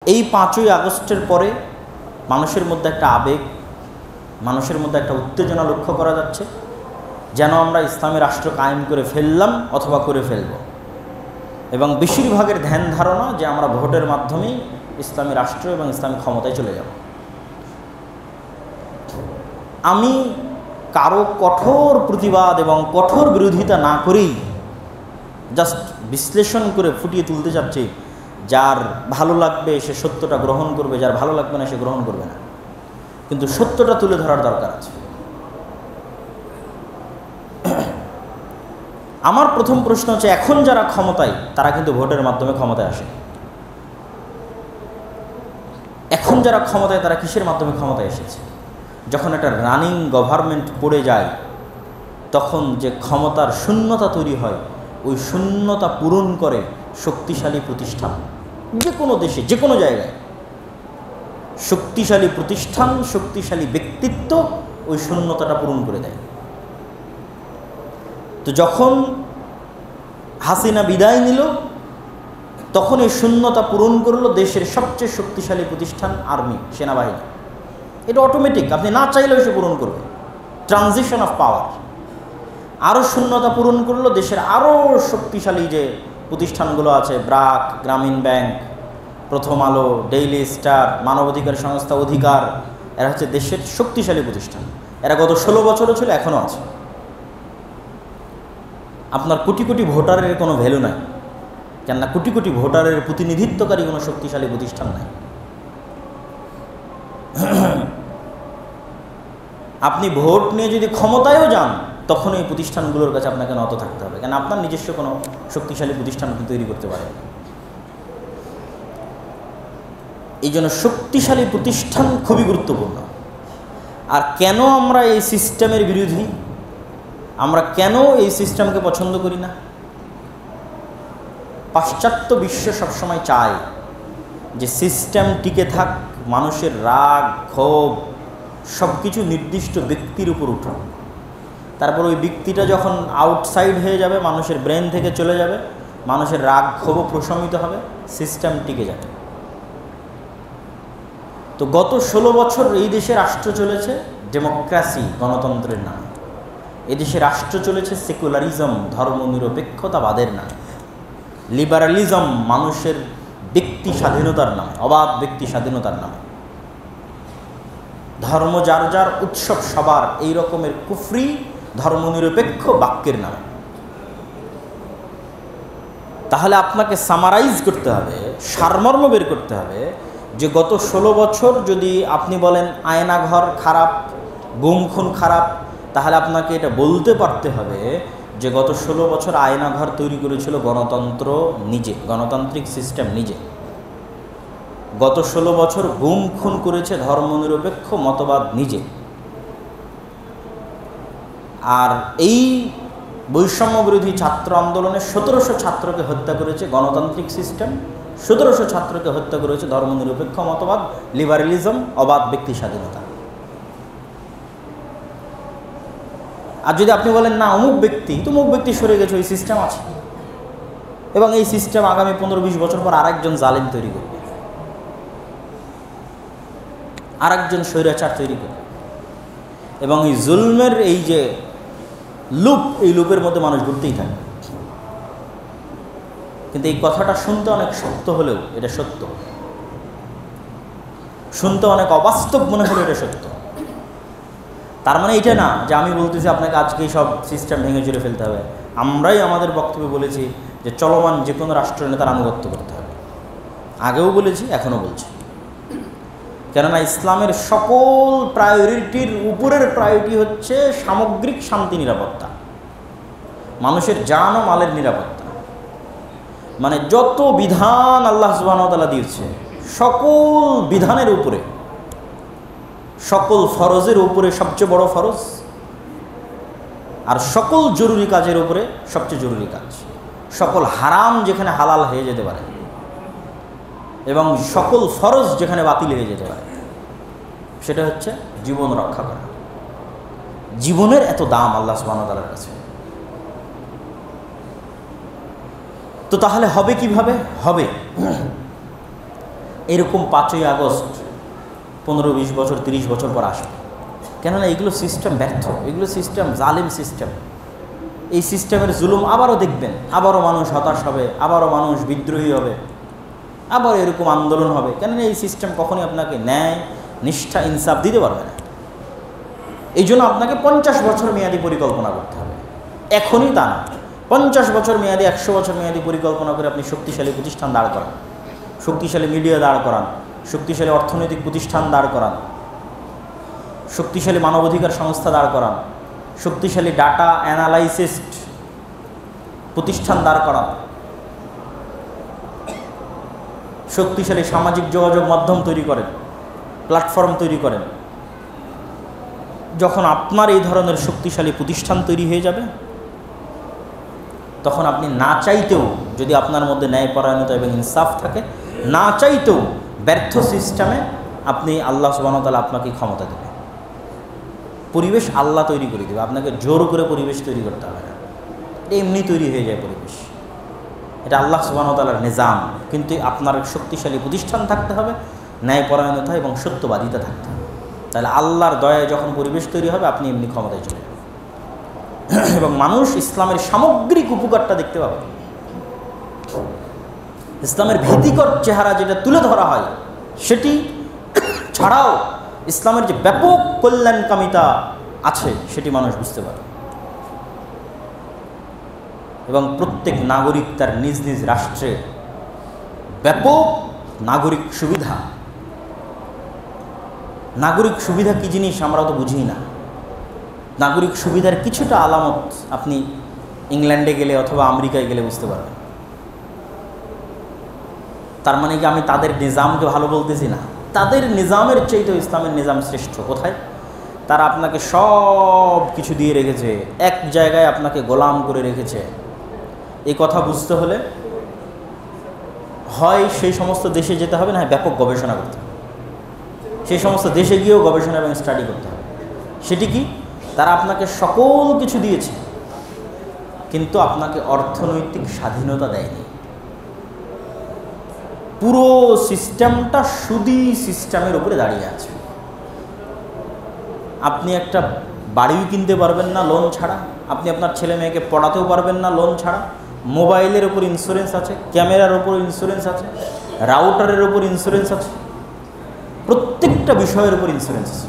এই 5ই আগস্টের পরে মানুষের মধ্যে একটা আবেগ, মানুষের মধ্যে একটা উত্তেজনা লক্ষ্য করা যাচ্ছে, যেন আমরা ইসলামী রাষ্ট্র কায়েম করে ফেললাম অথবা করে ফেলব। এবং বেশিরভাগের ধ্যান ধারণা যে আমরা ভোটের মাধ্যমেই ইসলামী রাষ্ট্র এবং ইসলামী ক্ষমতায় চলে যাব। আমি কারো কঠোর প্রতিবাদ এবং কঠোর বিরোধিতা না করেই জাস্ট বিশ্লেষণ করে ফুটিয়ে তুলতে চাচ্ছি, যার ভালো লাগবে সে সত্যটা গ্রহণ করবে, যার ভালো লাগবে না সে গ্রহণ করবে না, কিন্তু সত্যটা তুলে ধরার দরকার আছে। আমার প্রথম প্রশ্ন হচ্ছে, এখন যারা ক্ষমতায় তারা কিন্তু ভোটের মাধ্যমে ক্ষমতায় আসে। এখন যারা ক্ষমতায় তারা কিসের মাধ্যমে ক্ষমতায় এসেছে? যখন একটা রানিং গভর্নমেন্ট পড়ে যায় তখন যে ক্ষমতার শূন্যতা তৈরি হয়, ওই শূন্যতা পূরণ করে শক্তিশালী প্রতিষ্ঠান। যে কোনো দেশে যে কোনো জায়গায় শক্তিশালী প্রতিষ্ঠান, শক্তিশালী ব্যক্তিত্ব ওই শূন্যতাটা পূরণ করে দেয়। তো যখন হাসিনা বিদায় নিল তখন এই শূন্যতা পূরণ করলো দেশের সবচেয়ে শক্তিশালী প্রতিষ্ঠান আর্মি, সেনাবাহিনী। এটা অটোমেটিক, আপনি না চাইলেও সে পূরণ করবে। Transition of power. আরও শূন্যতা পূরণ করলো দেশের আরও শক্তিশালী যে প্রতিষ্ঠানগুলো আছে, ব্র্যাক, গ্রামীণ ব্যাংক, প্রথম আলো, ডেইলি স্টার, মানবাধিকার সংস্থা অধিকার। এরা হচ্ছে দেশের শক্তিশালী প্রতিষ্ঠান। এরা গত 16 বছরও ছিল, এখনও আছে। আপনার কোটি কোটি ভোটারের কোনো ভ্যালু নাই, কেননা কোটি কোটি ভোটারের প্রতিনিধিত্বকারী কোনো শক্তিশালী প্রতিষ্ঠান নাই। আপনি ভোট নিয়ে যদি ক্ষমতায়ও যান তখন এই প্রতিষ্ঠানগুলোর কাছে আপনাকে নত থাকতে হবে, কেন আপনার নিজস্ব কোনো শক্তিশালী প্রতিষ্ঠান আপনি তৈরি করতে পারেন। এই জন্য শক্তিশালী প্রতিষ্ঠান খুবই গুরুত্বপূর্ণ। আর কেন আমরা এই সিস্টেমের বিরোধী? আমরা কেন এই সিস্টেমকে পছন্দ করি না? পাশ্চাত্য বিশ্ব সবসময় চায় যে সিস্টেম টিকে থাক, মানুষের রাগ, ক্ষোভ সব কিছু নির্দিষ্ট ব্যক্তির উপর উঠুক। তারপর ওই ব্যক্তিটা যখন আউটসাইড হয়ে যাবে, মানুষের ব্রেন থেকে চলে যাবে, মানুষের রাগ ক্ষোভ প্রশমিত হবে, সিস্টেম টিকে যাবে। তো গত 16 বছর এই দেশে রাষ্ট্র চলেছে ডেমোক্রেসি, গণতন্ত্রের নামে। এদেশে রাষ্ট্র চলেছে সেকুলারিজম, ধর্মনিরপেক্ষতাবাদের নামে। লিবারালিজম, মানুষের ব্যক্তি স্বাধীনতার নামে, অবাধ ব্যক্তি স্বাধীনতার নামে। ধর্ম যার যার, উৎসব সবার, এই রকমের কুফরি ধর্মনিরপেক্ষ বাক্যের নামে। তাহলে আপনাকে সামারাইজ করতে হবে, সারমর্ম বের করতে হবে যে গত 16 বছর যদি আপনি বলেন আয়নাঘর খারাপ, গুম খুন খারাপ, তাহলে আপনাকে এটা বলতে পারতে হবে যে গত 16 বছর আয়নাঘর তৈরি করেছিল গণতন্ত্র নিজে, গণতান্ত্রিক সিস্টেম নিজে। গত 16 বছর গুম খুন করেছে ধর্মনিরপেক্ষ মতবাদ নিজে। আর এই বৈষম্য বিরোধী ছাত্র আন্দোলনে 1700 ছাত্রকে হত্যা করেছে গণতান্ত্রিক সিস্টেম, 1700 ছাত্রকে হত্যা করেছে ধর্মনিরপেক্ষ মতবাদ, লিবারালিজম, অবাধ ব্যক্তি স্বাধীনতা। আর যদি আপনি বলেন না অমুক ব্যক্তি, তো অমুক ব্যক্তি সরে গেছে, ওই সিস্টেম আছে এবং এই সিস্টেম আগামী 15-20 বছর পর আরেকজন জালিম তৈরি করবে, আরেকজন স্বৈরাচার তৈরি করবে, এবং এই জুলমের এই যে লুপ, এই লুপের মধ্যে মানুষ ঘুরতেই থাকে। কিন্তু এই কথাটা শুনতে অনেক শক্ত হলেও এটা সত্য, শুনতে অনেক অবাস্তব মনে হলেও এটা সত্য। তার মানে এটা না যে আমি বলতেছি আপনাকে আজকেই সব সিস্টেম ভেঙে চুরে ফেলতে হবে। আমরাই আমাদের বক্তব্যে বলেছি যে চলমান যে কোনো রাষ্ট্রনেতার আনুগত্য করতে হবে, আগেও বলেছি, এখনও বলছি। কেননা ইসলামের সকল প্রায়োরিটির উপরের প্রায়োরিটি হচ্ছে সামগ্রিক শান্তি, নিরাপত্তা, মানুষের জান ও মালের নিরাপত্তা। মানে যত বিধান আল্লাহ সুবহানাহু ওয়া তাআলা দিয়েছে, সকল বিধানের উপরে, সকল ফরজের উপরে সবচেয়ে বড় ফরজ, আর সকল জরুরি কাজের উপরে সবচেয়ে জরুরি কাজ, সকল হারাম যেখানে হালাল হয়ে যেতে পারে এবং সকল ফরজ যেখানে বাতিল হয়ে যেতে পারে, সেটা হচ্ছে জীবন রক্ষা করা। জীবনের এত দাম আল্লাহ সুবহানাহু ওয়া তাআলার কাছে। তো তাহলে হবে কিভাবে? হবে এরকম 5ই আগস্ট 15-20 বছর 30 বছর পর আসবে। কেননা এগুলো সিস্টেম ব্যর্থ, এগুলো সিস্টেম জালিম সিস্টেম। এই সিস্টেমের জুলুম আবারও দেখবেন, আবারও মানুষ হতাশ হবে, আবারও মানুষ বিদ্রোহী হবে, আবার এরকম আন্দোলন হবে। কেননা এই সিস্টেম কখনই আপনাকে ন্যায়, নিষ্ঠা, ইনসাফ দিতে পারবে না। এই জন্য আপনাকে 50 বছর মেয়াদি পরিকল্পনা করতে হবে। এখনই তা না, 50 বছর মেয়াদি, 100 বছর মেয়াদি পরিকল্পনা করে আপনি শক্তিশালী প্রতিষ্ঠান দাঁড় করান, শক্তিশালী মিডিয়া দাঁড় করান, শক্তিশালী অর্থনৈতিক প্রতিষ্ঠান দাঁড় করান, শক্তিশালী মানবাধিকার সংস্থা দাঁড় করান, শক্তিশালী ডাটা অ্যানালাইসিস্ট প্রতিষ্ঠান দাঁড় করান, শক্তিশালী সামাজিক যোগাযোগ মাধ্যম তৈরি করেন, প্ল্যাটফর্ম তৈরি করেন। যখন আপনার এই ধরনের শক্তিশালী প্রতিষ্ঠান তৈরি হয়ে যাবে, তখন আপনি না চাইতেও, যদি আপনার মধ্যে ন্যায়পরায়ণতা এবং ইনসাফ থাকে, না চাইতেও ব্যর্থ সিস্টেমে আপনি আল্লাহ সুবহানাহু ওয়া তাআলা আপনাকে ক্ষমতা দেবে। পরিবেশ আল্লাহ তৈরি করে দেবে, আপনাকে জোর করে পরিবেশ তৈরি করতে হবে না, এমনি তৈরি হয়ে যায় পরিবেশ। এটা আল্লাহ সুবহানাহু ওয়া তাআলার নিজাম। কিন্তু আপনার শক্তিশালী প্রতিষ্ঠান থাকতে হবে, ন্যায়পরায়ণতা এবং সত্যবাদিতা থাকতে হবে। তাহলে আল্লাহর দয়ায় যখন পরিবেশ তৈরি হবে, আপনি এমনি ক্ষমতায় চলে যাবেন এবং মানুষ ইসলামের সামগ্রিক উপকারটা দেখতে পাবে। ইসলামের ভীতিকর চেহারা যেটা তুলে ধরা হয়, সেটি ছাড়াও ইসলামের যে ব্যাপক কল্যাণকামিতা আছে, সেটি মানুষ বুঝতে পারে। এবং প্রত্যেক নাগরিক তার নিজ নিজ রাষ্ট্রে ব্যাপক নাগরিক সুবিধা। নাগরিক সুবিধা কী জিনিস আমরা তো বুঝি না। নাগরিক সুবিধার কিছুটা আলামত আপনি ইংল্যান্ডে গেলে অথবা আমেরিকায় গেলে বুঝতে পারবেন। তার মানে কি আমি তাদের নিজামকে ভালো বলতেছি না, তাদের নিজামের চাইতেও ইসলামের নিজাম শ্রেষ্ঠ। কোথায়? তারা আপনাকে সব কিছু দিয়ে রেখেছে, এক জায়গায় আপনাকে গোলাম করে রেখেছে। এই কথা বুঝতে হলে হয় সেই সমস্ত দেশে যেতে হবে, না ব্যাপক গবেষণা করতে হবে। সেই সমস্ত দেশে গিয়েও গবেষণা এবং স্টাডি করতে হবে। সেটি কি? তারা আপনাকে সকল কিছু দিয়েছে, কিন্তু আপনাকে অর্থনৈতিক স্বাধীনতা দেয়নি। পুরো সিস্টেমটা সুদী সিস্টেমের উপরে দাঁড়িয়ে আছে। আপনি একটা বাড়িও কিনতে পারবেন না লোন ছাড়া, আপনি আপনার ছেলে মেয়েকে পড়াতেও পারবেন না লোন ছাড়া। মোবাইলের ওপর ইন্স্যুরেন্স আছে, ক্যামেরার ওপর ইন্স্যুরেন্স আছে, রাউটারের ওপর ইন্স্যুরেন্স আছে, প্রত্যেকটা বিষয়ের উপর ইন্স্যুরেন্স আছে।